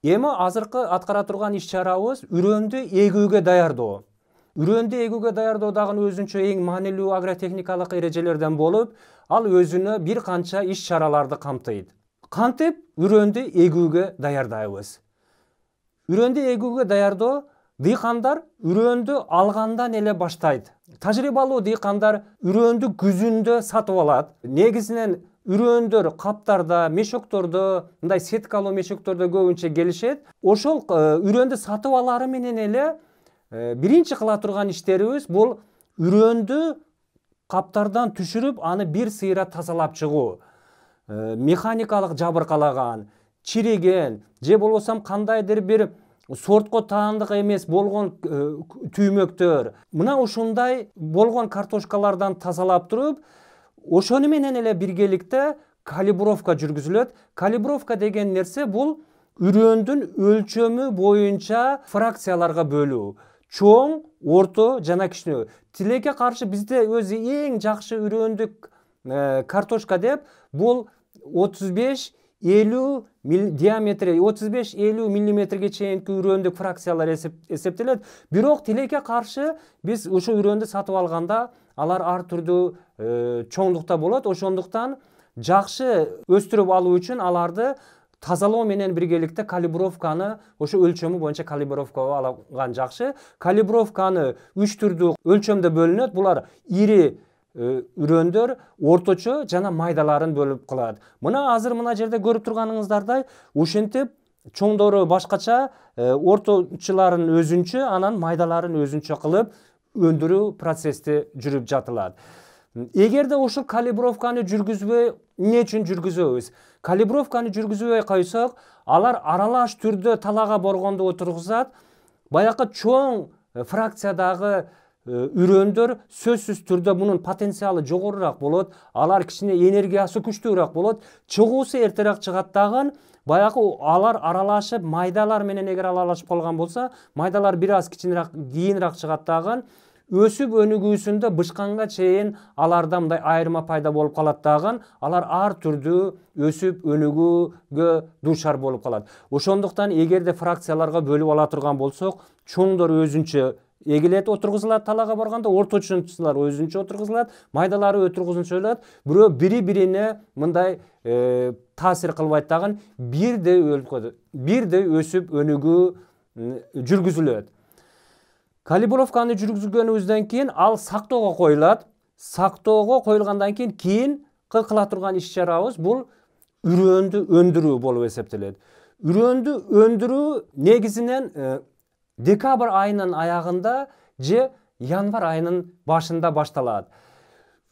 Эми азыркы аткара турган иш-чарабыз үрөндү эгүүгө даярдоо. Үрөндү эгүүгө даярдоо дагы өзүнчө эң маанилүү агротехникалык эрежелерден болуп, ал өзүнө бир канча иш-чараларды камтыйт. Кантип үрөндү эгүүгө даярдайбыз? Үрөндү эгүүгө даярдоо дыйкандар үрөндү алгандан эле баштайт. Тажрыйбалуу дыйкандар үрөндү күзүндө сатып алат. Негизинен үрөндөр каптарда, мешоктордо, мындай сеткалуу мешоктордо көбүнчө келишет. Ошол үрөндү сатып алары менен эле биринчи кыла турган иштерибиз бул үрөндү каптардан түшүрүп, аны бир сыйра тазалап чыгуу. Механикалык жабыркалаган, чириген же болбосо кандайдыр бир сортко таандык эмес болгон түймөктөр, мына ушундай болгон картошкалардан тазалап туруп, ошону менен эле биргеликте калибровка жүргүзүлөт. Калибровка деген нерсе бул үрөндүн өлчөмү боюнча фракцияларга бөлүү. Чоң, орто жана кичинекей. Тилекке каршы бизде өзү эң жакшы үрөндүк картошка деп бул 35-50 диаметри 35-50 миллиметрге чейинки үрөндүк фракциялар эсептелет. Бирок тилекке каршы биз ошо үрөндү сатып алганда алар ар түрдүү чоңдукта болот. Ошондуктан жакшы өстүрүп алуу үчүн аларды тазалоо менен биргеликте калибровканы ошо өлчөмү боюнча калибровкага алган жакшы. Калибровканы 3 түрдүү өлчөмдө бөлүнөт. Булар ири үрөндөр, орточо жана майдаларын бөлүп кылат. Мына азыр мына жерде көрүп турганыңыздардай ушинтип чоңдору башкача, орточуларын өзүнчө, анан майдаларын өзүнчө кылып өндүрүү процесси жүрүп жатылат. Эгерде ушул калибровканы жүргүзбөй, эмне үчүн жүргүзөбүз? Калибровканы жүргүзбөй койсок, алар аралаш түрдө талаага боргондо отургузат. Баякы чоң фракциядагы үрөндөр сөзсүз түрдө мунун потенциалы жогорураак болот, алар кичине энергиясы күчтүүрөөк болот, чыгуусу эртерээк чыгат дагы. Баякы алар аралашып, майдалар менен эгер аралашып калган болсо, майдалар бир аз кийинирээк чыгат дагы. Өсүп өнүгүүсүндө бышканга чейин аларда мындай айырма пайда болуп калат дагы. Алар ар түрдүү өсүп өнүгүүгө дуушар болуп калат. Ошондуктан эгерде фракцияларга бөлүп ала турган болсок, чоңдор өзүнчө эгилет отургузулат талаага барганда, орточулар өзүнчө отургузулат, майдалары отургузулат. Бирөө бири-бирине мындай таасир кылбайт дагы, бирдей өсүп өнүгүү жүргүзүлөт. Калибровканы жүргүзгөнүбүздөн кийин ал сактоого коюлат. Сактоого коюлгандан кийин кыла турган иш-чарабыз бул үрөндү өндүрүү болуп эсептелет. Үрөндү өндүрүү негизинен декабрь айынын аягында же январь айынын башында башталат.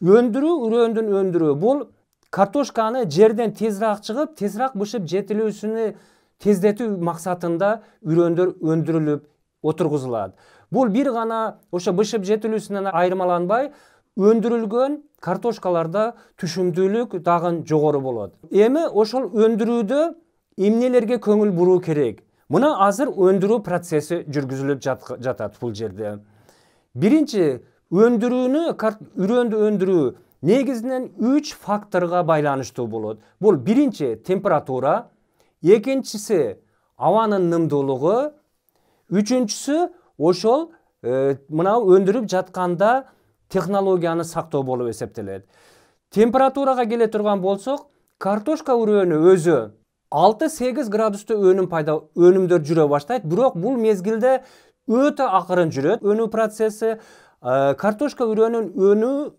Үрөндүн өндүрүү бул картошканы жерден тезирээк чыгып, тезирээк бышып жетилүүсүнү тездетүү максатында үрөндөр өндүрүлүп отургузулат. Бул бир гана ошо бышып жетилүүсүнөн айырмаланбай, өндүрүлгөн картошкаларда түшүмдүүлүк дагы жогору болот. Эми ошол өндүрүүдө эмнелерге көңүл буруу керек? Мына азыр өндүрүү процесси жүргүзүлүп жатат бул жерде. Биринчи, үрөндү өндүрүү негизинен 3 факторго байланыштуу болот. Бул биринчи температура, экинчиси абанын нымдуулугу, үчүнчүсү ошол мына өндүрүп жатканда технологияны сактоо болуп эсептелет. Температурага келе турган болсок, картошка үрөнү өзү 6-8 градуста өнүмдөр жүрө баштайт, бирок бул мезгилде өтө акырын жүрөт өнүү процесси. Картошка үрөнүн өнүү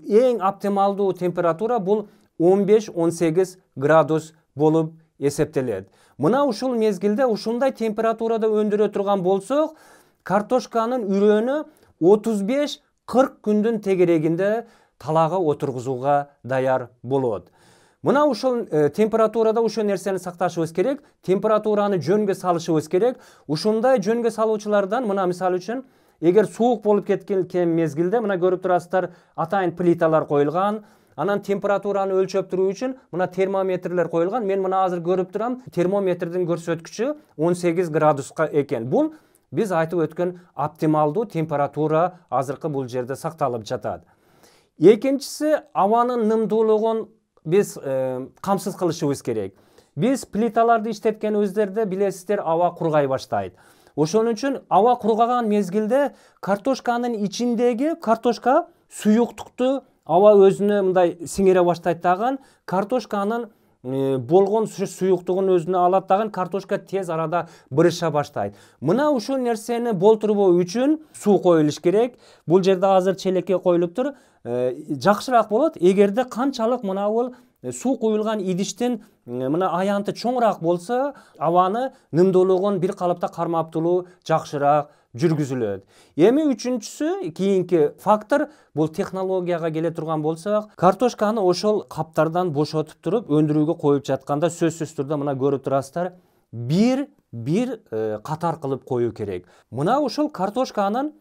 эң оптималдуу температура бул 15-18 градус болуп эсептелет. Мына ушул мезгилде ушундай температурада өндүрө турган болсок, картошканын үрөнү 35-40 күндүн тегерегинде талаага отургузууга даяр болот. Мына ушул температурада ушул нерсени сакташыбыз керек, температураны жөнгө салышыбыз керек. Ушундай жөнгө салуучулардан, мына мисалы үчүн, эгер суук болуп кеткен мезгилде, мына көрүп турасыздар, атайын плиталар коюлган, анан температураны өлчөп туруу үчүн мына термометрлер коюлган. Мен мына азыр көрүп турам, термометрдин көрсөткүчү 18 градуска экен. Бул биз айтып өткөн оптималдуу температура азыркы бул жерде сакталып жатат. Экинчиси, абанын нымдуулугун биз камсыз кылышыбыз керек. Биз плиталарды иштеткенибиздерде билесиздер, аба кургай баштайт. Ошон үчүн аба кургаган мезгилде картошканын ичиндеги картошка суюктукту аба өзүнө мындай сиңире баштайт дагы, картошканын болгон суюктугун өзүнө алат дагы, картошка тез арада бырыша баштайт. Мына ушул нерсени болтурбоо үчүн суу коюлуш керек. Бул жерде азыр челекке коюлуптур. Жакшыраак болот эгерде канчалык мына бул суу куюлган идиштин мына аянты чоңураак болсо, абаны нымдуулугун бир калыпта кармаптуулуу жакшыраак жүргүзүлөт. Эми үчүнчүсү, кийинки фактор, бул технологияга келе турган болсок, картошканы ошол каптардан бошотуп туруп өндүрүүгө коюп жатканда сөзсүз түрдө мына көрүп турасыздар, бир катар кылып коюу керек. Мына ушул картошканын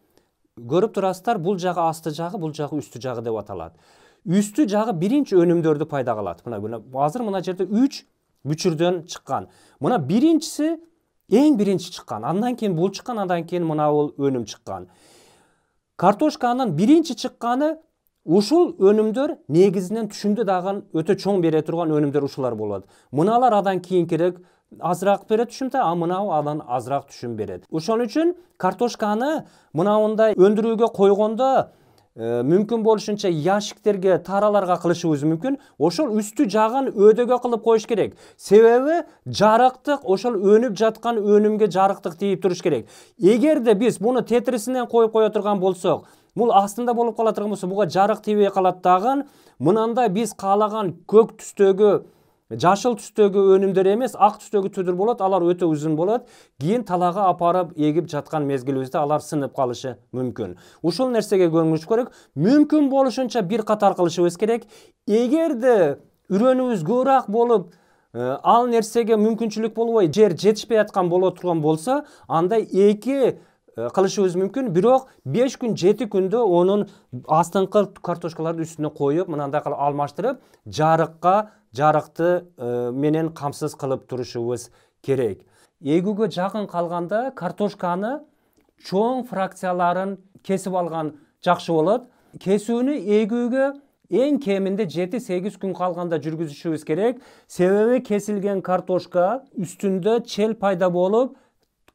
көрүп турасыздар, бул жагы асты жагы, бул жагы үстү жагы деп аталат. Үстү жагы биринчи өнүмдөрдү пайда кылат. Мына азыр мына жерде 3 бүчүрдөн чыккан. Мына биринчиси эң биринчи чыккан, андан кийин бул чыккан, андан кийин мына бул өнүм чыккан. Картошканын биринчи чыкканы ушул өнүмдөр негизинен түшүмдү дагы өтө чоң бере турган өнүмдөр ушулар болот. Мыналар адан кийинкирээк азыраак берет түшүмдө, а мынау адан азыраак түшүм берет. Ошон үчүн картошканы мындай өндүрүүгө койгондо мүмкүн болушунча ящиктерге, тараларга кылышыбыз мүмкүн. Ошол үстү жагын өйдөгө кылып коюш керек. Себеби жарыктык, ошол өнүп жаткан өнүмгө жарыктык тийип туруш керек. Эгерде биз буну тетрисинен коюп кое турган болсок, бул астында болуп кала турган болсо, буга жарык тийбей калат дагы. Мынандай биз каалаган көк түстөгү, жашыл түстөгү өнүмдөр эмес, ак түстөгү түдүр болот, алар өтө узун болот. Кийин талага апарып эгип жаткан мезгилибизде алар сынып калышы мүмкүн. Ушул нерсеге көңүлүш керек. Мүмкүн болушунча бир катар кылышыбыз керек. Эгерде үрөнүбүз көбүрөөк болуп, ал нерсеге мүмкүнчүлүк болбой, жер жетишпей аткан боло турган болсо, анда 2 кылышыбыз мүмкүн. Бирок 5 күн, 7 күндө онун астыңкы картошкаларды үстүнө коюп, мындай кылып алмаштырып, жарыкты менен камсыз кылып турушубуз керек. Эгүүгө жакын калганда картошканы чоң фракцияларын кесип алган жакшы болот. Кесүүнү эгүүгө эң кеминде 7-8 күн калганда жүргүзүшүбүз керек. Себеби кесилген картошка үстүндө чел пайда болуп,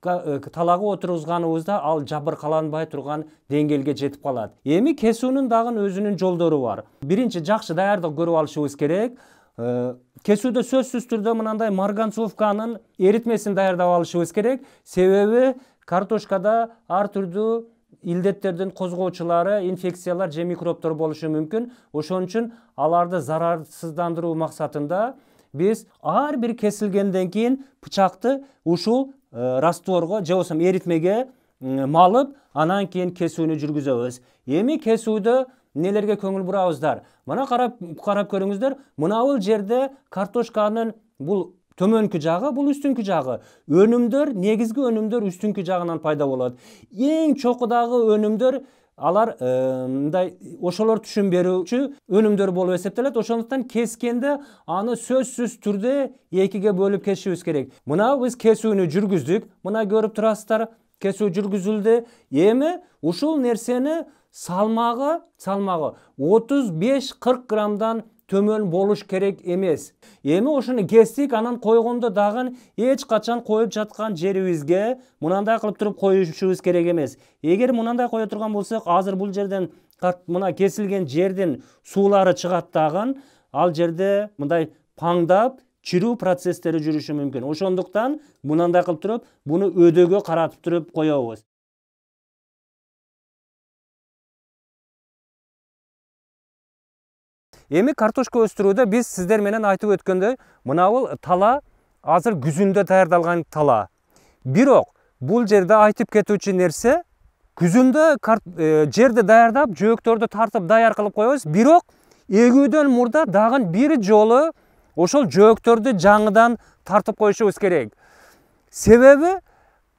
талага отургузганыбызда ал жабыркаланбай турган деңгээлге жетип калат. Эми кесүүнүн дагы өзүнүн жолдору бар. Биринчи жакшы даярдык көрүп алышыбыз керек. Кесүүдө сөзсүз түрдө мындай марганцовканын эритмесин даярдап алышыбыз керек. Себеби картошкада ар түрдүү илдеттердин козгоочулары, инфекциялар же микробтор болушу мүмкүн. Ошон үчүн аларды зарарсыздандыруу максатында биз ар бир кесилгенден кийин бычакты ушул растворго же болбосо эритмеге малып, анан кийин кесүүнү жүргүзөбүз. Эми кесүүдө нелерге көңүл бурабыздар? Мына карап көрүңүздөр. Мына бул жерде картошканын бул төмөнкү жагы, бул үстүнкү жагы. Өнүмдөр, негизги өнүмдөр үстүнкү жагынан пайда болот. Эң чокудагы өнүмдөр алар мындай ошолор түшүм берүүчү өнүмдөр болуп эсептелет. Ошондуктан кескенде аны сөзсүз түрдө 2ге бөлүп кесишибиз керек. Мына биз кесүүнү жүргүздүк. Мына көрүп турасыздар, кесүү жүргүзүлдү. Эми ушул нерсени салмагы 35-40 граммдан төмөн болуш керек эмес. Эми ошону кестик, анан койгондо дагы эч качан коюп жаткан жерибизге мынандай кылып туруп коюшубуз керек эмес. Эгер мынандай кое турган болсок, азыр бул жерден мына кесилген жердин суулары чыгат дагы, ал жерде мындай паңдап чирүү процесстери жүрүшү мүмкүн. Ошондуктан мынандай кылып туруп, буну өйдөгө каратып туруп коебуз. Эми картошка өстүрүүдө биз сиздер менен айтып өткөндөй, мына бул тала азыр күзүндө даярдалган тала. Бирок бул жерде айтып кетүүчү нерсе, күзүндө жерди даярдап, жөөктөрдү тартып даяр кылып коебуз. Бирок эгүүдөн мурда дагы бир жолу ошол жөөктөрдү жаңыдан тартып коюшубуз керек. Себеби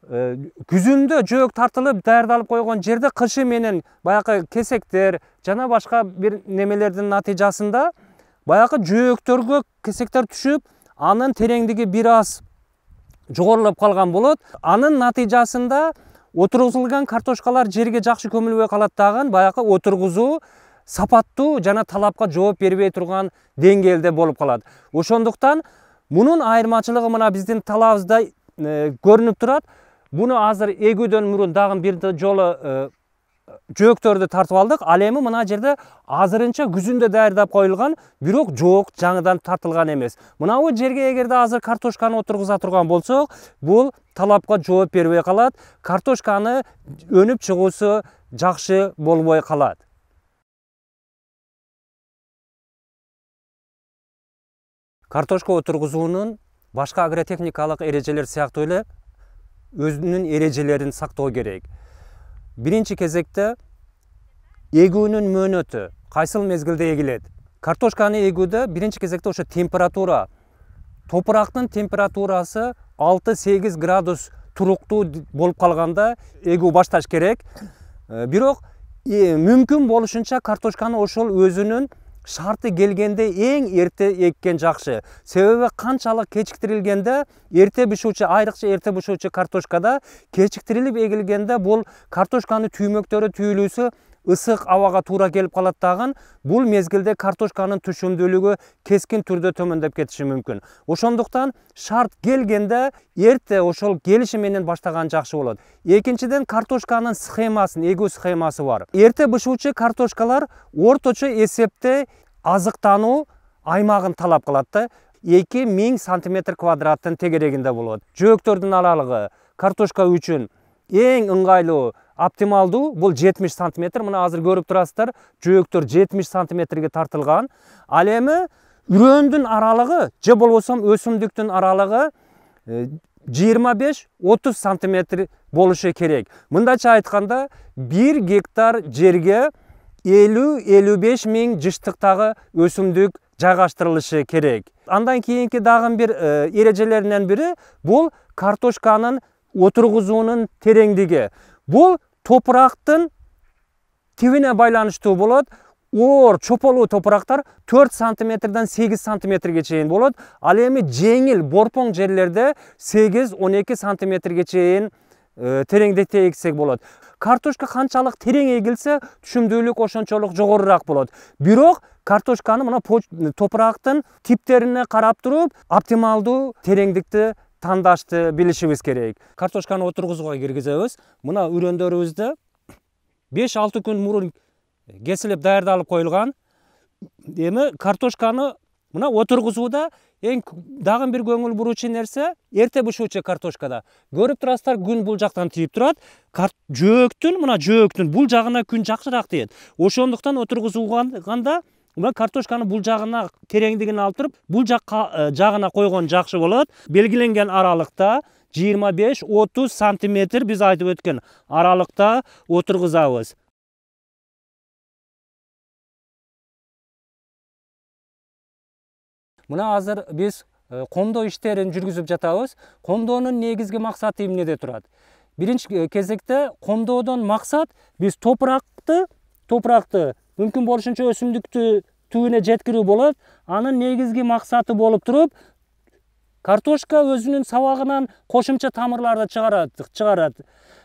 күзүндө жөөк тартылып даярдалып койгон жерде кышы менен баягы кесектер жана башка бир немелердин натыйжасында баягы жөөктөргө кесектер түшүп, анын тереңдиги бир аз жогорулап калган болот. Анын натыйжасында отургузулган картошкалар жерге жакшы көмүлбөй калат дагы, баягы отургузуу сапаттуу жана талапка жооп бербей турган деңгээлде болуп калат. Ошондуктан Мунун айырмачылыгы мына биздин талабыбызда көрүнүп турат. Буну азыр эгүүдөн мурун дагы бир жолу жөөктөрдү тартып алдык. Ал эми мына жерде азырынча күзүндө даярдап коюлган, бирок жөөк жаңыдан тартылган эмес. Мына бул жерге эгерде азыр картошканы отургуза турган болсок, бул талапка жооп бербей калат. Картошканы өнүп чыгуусу жакшы болбой калат. Картошка отургузуунун башка агротехникалык эрежелер сыяктуу эле өзүнүн эрежелерин сактоо керек. Биринчи кезекте эгүүнүн мөөнөтү кайсыл мезгилде эгилет. Картошканы эгүүдө биринчи кезекте ошо температура, топурактын температурасы 6-8 градус туруктуу болуп калганда эгүү башташ керек. Бирок мүмкүн болушунча картошканы ошол өзүнүн шарты келгенде эң эрте эккен жакшы. Себеби канчалык кечиктирилгенде эрте бишүүчү, айрыкча эрте бишүүчү картошкада кечиктирилип эгилгенде бул картошканы түймөктөрү түйүлүүсү ысык абага туура келип калат дагы. Бул мезгилде картошканын түшүмдүүлүгү кескин түрдө төмөндөп кетиши мүмкүн. Ошондуктан шарт келгенде эрте ошол келиши менен баштаган жакшы болот. Экинчиден, картошканын схемасын, эгүү схемасы бар. Эрте бышуучу картошкалар орточо эсепте азыктануу аймагын талап кылат да. 2000 сантиметр квадраттын тегерегинде болот. Жөөктөрдүн аралыгы картошка үчүн эң ыңгайлуу, оптималдуу бул 70 сантиметр. Мына азыр көрүп турасыздар, жөөктөр 70 сантиметрге тартылган. Ал эми үрөөндүн аралыгы же болбосо өсүмдүктүн аралыгы 25-30 сантиметр болушу керек. Мындайча айтканда 1 гектар жерге 50-55 миң жыштыктагы өсүмдүк жайгаштырылышы керек. Андан кийинки дагы бир эрежелеринен бири бул картошканын отургузуунун тереңдиги. Бул топурактын тибине байланыштуу болот. Оор, чополуу топурактар 4 сантиметрден 8 сантиметрге чейин болот. Ал эми жеңил, борпоң жерлерде 8-12 сантиметрге чейин тереңдикте эксек болот. Картошка канчалык терең эгилсе, түшүмдүүлүк ошончолук жогорурак болот. Бирок картошканы мына топурактын типтерине карап туруп, оптималдуу тереңдикти тандашты билишибиз керек. Картошканы отургузууга киргизебиз. Мына үрөндөрүбүздө 5-6 күн мурун кесилип даярдалып коюлган. Эми картошканы мына отургузууда эң дагы бир көңүл буруучу нерсе эрте бышуучу картошкада. Көрүп турасыздар, күн бул жактан тийип турат. Жөөктүн бул жагына күн жакшыраак тиет. Ошондуктан отургузууганда мына картошканы бул жагына тереңдигин алып туруп, бул жагына койгон жакшы болот. Белгиленген аралыкта 25-30 сантиметр биз айтып өткөн аралыкта отургузабыз. Мына азыр биз комдоо иштерин жүргүзүп жатабыз. Комдоонун негизги максаты эмнеде турат? Биринчи кезекте комдоодон максат биз топуракты мүмкүн болушунча өсүмдүктү түбүнө жеткирүү болот. Анын негизги максаты болуп туруп, картошка өзүнүн сабагынан кошумча тамырларды чыгарат.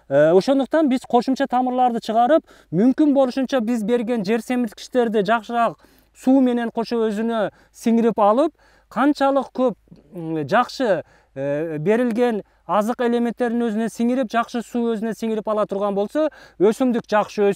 Ошондуктан биз кошумча тамырларды чыгарып, мүмкүн болушунча биз берген жер семирткичтерди жакшыраак суу менен кошо өзүнө сиңирип алып, канчалык көп жакшы берилген азык элементтерин өзүнө сиңирип, жакшы суу өзүнө сиңирип ала турган болсо, өсүмдүк жакшы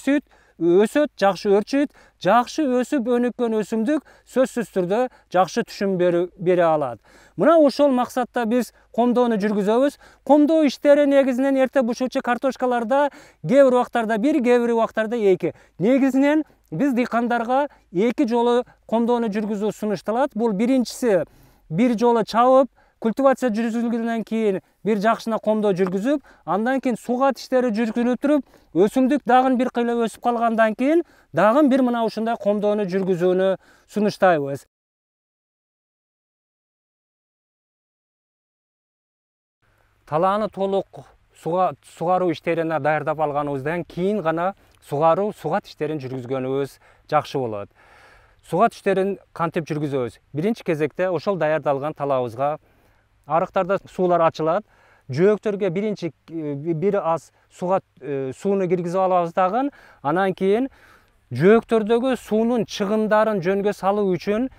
өсөт, жакшы өрчүйт. Жакшы өсүп өнүккөн өсүмдүк сөзсүз түрдө жакшы түшүм бере алат. Мына ошол максатта биз комдоону жүргүзөбүз. Комдоо иштери негизинен эрте бышуучу картошкаларда кээ бир убактарда 1, кээ бир убактарда 2. Негизинен биз дыйкандарга 2 жолу комдоону жүргүзүү сунушталат. Бул биринчиси бир жолу чабып, культивация жүргүзүлгөндөн кийин бир жакшына комдоо жүргүзүп, андан кийин сугат иштери жүргүзүлүп туруп, өсүмдүк дагы бир кыйла өсүп калгандан кийин дагы бир мына ушундай комдоону жүргүзүүнү сунуштайбыз. Талааны толук сугаруу иштерине даярдап алганыбыздан кийин гана сугат иштерин жүргүзгөнүбүз жакшы болот. Сугат иштерин кантип жүргүзөбүз? Биринчи кезекте ошол даярдалган талаабызга арыктарда суулар ачылат. Жөөктөргө биринчи бир аз сууну киргизип алабыз дагы. Анан кийин жөөктөрдөгү суунун чыгымдарын жөнгө салуу үчүн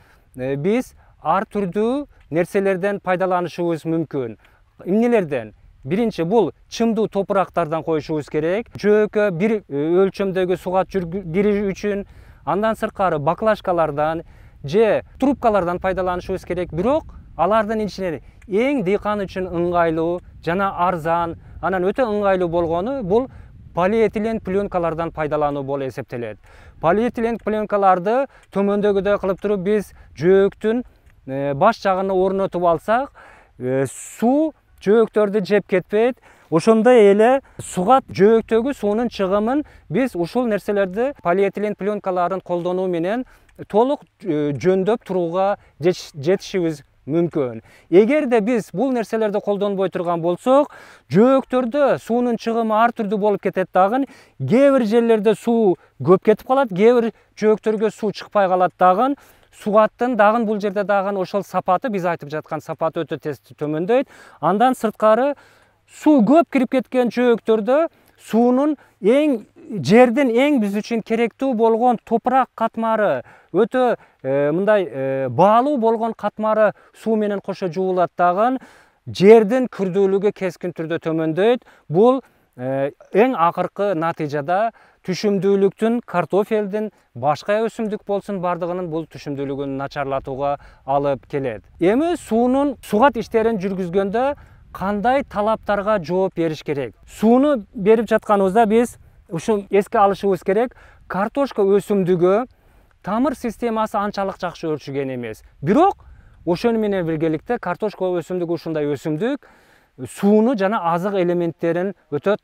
биз ар түрдүү нерселерден пайдаланышыбыз мүмкүн. Эмнелерден? Биринчи бул чымдуу топурактардан коюшубуз керек. Жөөккө бир өлчөмдөгү суга кирүү үчүн, андан сырткары баклажкалардан же трубкалардан пайдаланышыбыз керек. Бирок алардын ичинен эң дыйкан үчүн ыңгайлуу жана арзан, анан өтө ыңгайлуу болгону бул полиэтилен пленкалардан пайдалануу болуп эсептелет. Полиэтилен пленкаларды төмөндөгүдөй кылып туруп биз жөөктүн баш жагына орнотуп алсак, суу жөөктөрдү жеп кетпейт. Ошондой эле суга жөөктөгү суунун чыгымын биз ушул нерселерди полиэтилен пленкаларын колдонуу менен толук жөндөп турууга жетишибиз мүмкүн. Эгерде биз бул нерселерди колдонбой турган болсок, жөөктөрдө суунун чыгымы ар түрдүү болуп кетет дагы. Кээ бир жерлерде суу көп кетип калат, кээ бир жөөктөргө суу чыкпай калат дагы. Сугаттын дагы бул жерде дагы ошол сапаты, биз айтып жаткан сапаты өтө тез төмөндөйт. Андан сырткары суу көп кирип кеткен жөөктөрдө суунун жердин эң биз үчүн керектүү болгон топурак катмары, өтө мындай баалуу болгон катмары суу менен кошо жуулат дагы. Жердин күрдүүлүгү кескин түрдө төмөндөйт. Бул эң акыркы натыйжада түшүмдүүлүктүн, картофелдин, башка өсүмдүк болсун, бардыгынын бул түшүмдүүлүгүн начарлатууга алып келет. Эми сугат иштерин жүргүзгөндө кандай талаптарга жооп бериш керек? Сууну берип жатканыбызда биз ушун эске алышыбыз керек. Картошка өсүмдүгү тамыр системасы анчалык жакшы өрчүгөн эмес. Бирок ошону менен биргеликте картошка өсүмдүгү ушундай өсүмдүк сууну жана азык элементтерин өтө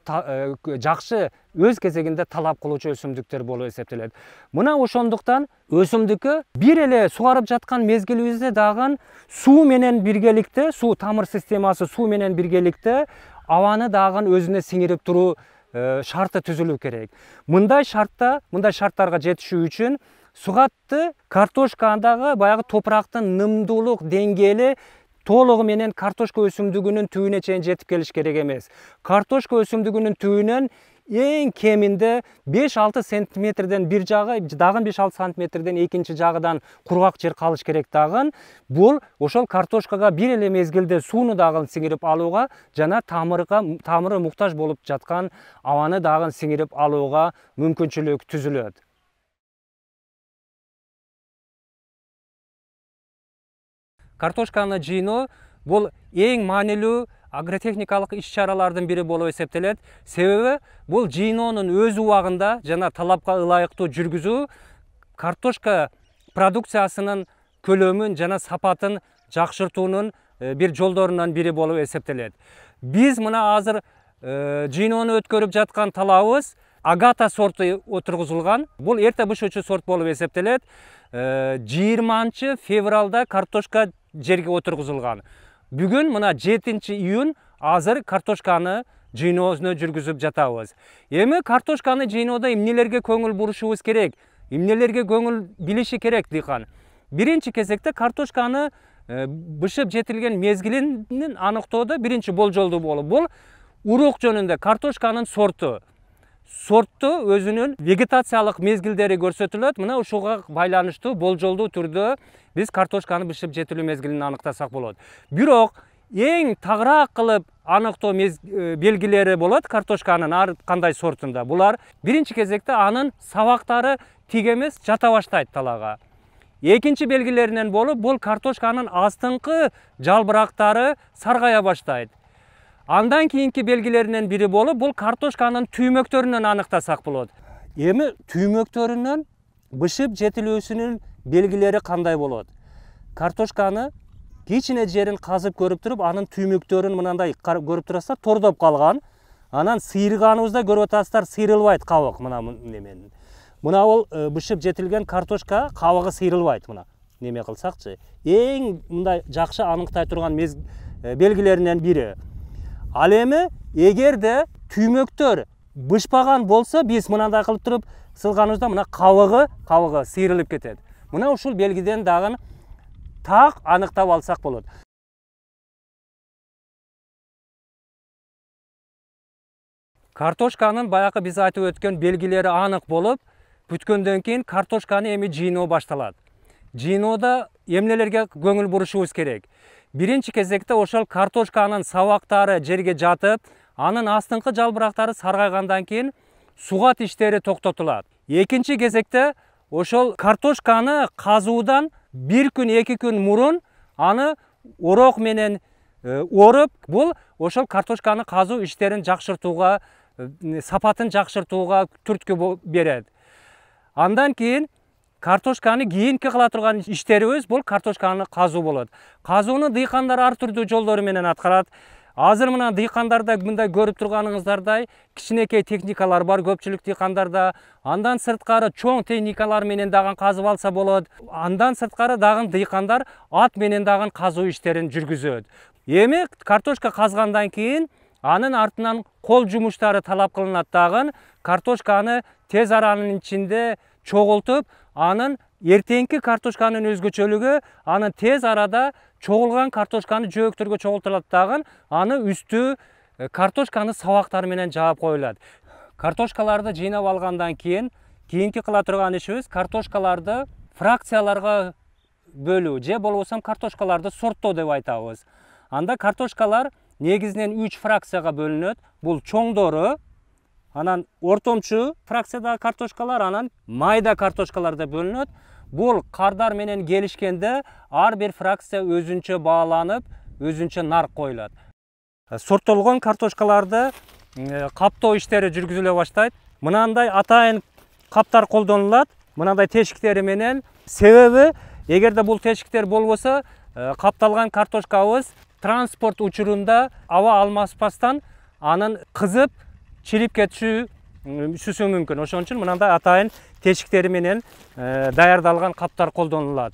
жакшы өз кезегинде талап кылуучу өсүмдүктөр болуп эсептелет. Мына ошондуктан өсүмдүккө бир эле сугарып жаткан мезгилибизде дагы суу менен биргеликте, суу тамыр системасы суу менен биргеликте абаны дагы өзүнө сиңирип туруу шарты түзүлүү керек. Мындай шарттарга жетишүү үчүн сугатты картошкадагы баягы топурактын нымдуулук деңгээли толугу менен картошка өсүмдүгүнүн түбүнө чейин жетип келиш керек эмес. Картошка өсүмдүгүнүн түбүнөн эң кеминде 5-6 сантиметрден бир жагы, дагы 5-6 сантиметрден экинчи жагыдан кургак жер калыш керек дагы. Бул ошол картошкага бир эле мезгилде сууну дагы сиңирип алууга жана тамыры муктаж болуп жаткан абаны дагы сиңирип алууга мүмкүнчүлүк түзүлөт. Картошканы жыйноо бул эң маанилүү агротехникалык иш-чаралардын бири болуп эсептелет. Себеби бул жыйноонун өз убагында жана талапка ылайыктуу жүргүзүү картошка продукциясынын көлөмүн жана сапатын жакшыртуунун бир жолдорунун бири болуп эсептелет. Биз мына азыр жыйноону өткөрүп жаткан талабыбыз Агата сорту отургузулган. Бул эрте бышуучу сорт болуп эсептелет. 20 февралда картошка жерге отургузулган. Бүгүн мына 7-июнь азыр картошканы жыйноосуна жүргүзүп жатабыз. Эми картошканы жыйноодо эмнелерге көңүл бурушубуз керек? Эмнелерге көңүл билиши керек дыйкан? Биринчи кезекте картошканы бышып жетилген мезгилин аныктоодо биринчи болжолдуу болуп, бул урук жөнүндө картошканын сорту өзүнүн вегетациялык мезгилдери көрсөтүлөт. Мына ушуга байланыштуу болжолдуу түрдө биз картошканы бышып жетилүү мезгилин аныктасак болот. Бирок эң тагыраак кылып аныктоо белгилери болот картошканын ар кандай сортунда. Булар биринчи кезекте анын сабактары тик эмес, жата баштайт талаага. Экинчи белгилеринен болуп, бул картошканын астыңкы жалбырактары саргая баштайт. Андан кийинки белгилеринен бири болуп, бул картошканын түймөктөрүнөн аныктасак болот. Эми түймөктөрүнөн бышып жетилүүсүнүн белгилери кандай болот? Картошканы кичине жерин казып көрүп туруп, анын түймөктөрүн мынандай көрүп турасыздар, тордоп калган. Анан сыйырганыбызда көрүп атасыздар, сыйрылбайт кабык мына неменин. Мына бул бышып жетилген картошка кабыгы сыйрылбайт мына. Неме кылсакчы, эң мындай жакшы аныктай турган белгилеринен бири. Ал эми эгерде түймөктөр бышпаган болсо, биз мындай кылып туруп сылганыбызда мына кабыгы сыйрылып кетет. Мына ушул белгиден дагы так аныктап алсак болот. Картошканын баягы биз айтып өткөн белгилери анык болуп, бүткөндөн кийин картошканы эми жыйноо башталат. жыйноодо эмнелерге көңүл бурушубуз керек? Биринчи кезекте ошол картошканын сабактары жерге жатып, анын астыңкы жалбырактары саргайгандан кийин сугат иштери токтотулат. Экинчи кезекте ошол картошканы казуудан 1 күн 2 күн мурун аны орок менен оруп, бул ошол картошканы казуу иштерин жакшыртууга, сапатын жакшыртууга түрткү берет. Андан кийин картошканы кийинки кыла турган иштерибиз бул картошканы казуу болот. Казууну дыйкандар ар түрдүү жолдору менен аткарат. Азыр мына дыйкандарда мындай көрүп турганыңыздардай кичинекей техникалар бар көпчүлүк дыйкандарда. Андан сырткары чоң техникалар менен дагы казып алса болот. Андан сырткары дагы дыйкандар ат менен дагы казуу иштерин жүргүзөт. Эми картошка казгандан кийин анын артынан кол жумуштары талап кылынат дагы. Картошканы тез аранын ичинде чогултуп, анын эртеңки картошканын өзгөчөлүгү анын тез арада чогулган картошканы жөөктөргө чогултулат дагы, аны үстү картошканы сабактары менен жаап коюлат. Картошкаларды жыйнап алгандан кийин кийинки кыла турган ишибиз картошкаларды фракцияларга бөлүү же болбосо картошкаларды сорттоо деп айтабыз. Анда картошкалар негизинен 3 фракцияга бөлүнөт. Бул чоңдору, анан ортомчу фракциядагы картошкалар, анан майда картошкалар деп бөлүнөт. Бул кардар менен келишкенде ар бир фракция өзүнчө бааланып, өзүнчө нарк коюлат. Сорттолгон картошкаларды каптоо иштери жүргүзүлө баштайт. Мынандай атайын каптар колдонулат, мынандай тешиктери менен. Себеби, эгерде бул тешиктер болбосо, капталган картошкабыз транспорт учурунда аба алмаспастан анын кызып, чирип кетиши мүмкүн. Ошон үчүн мынандай атайын тешиктери менен даярдалган каптар колдонулат.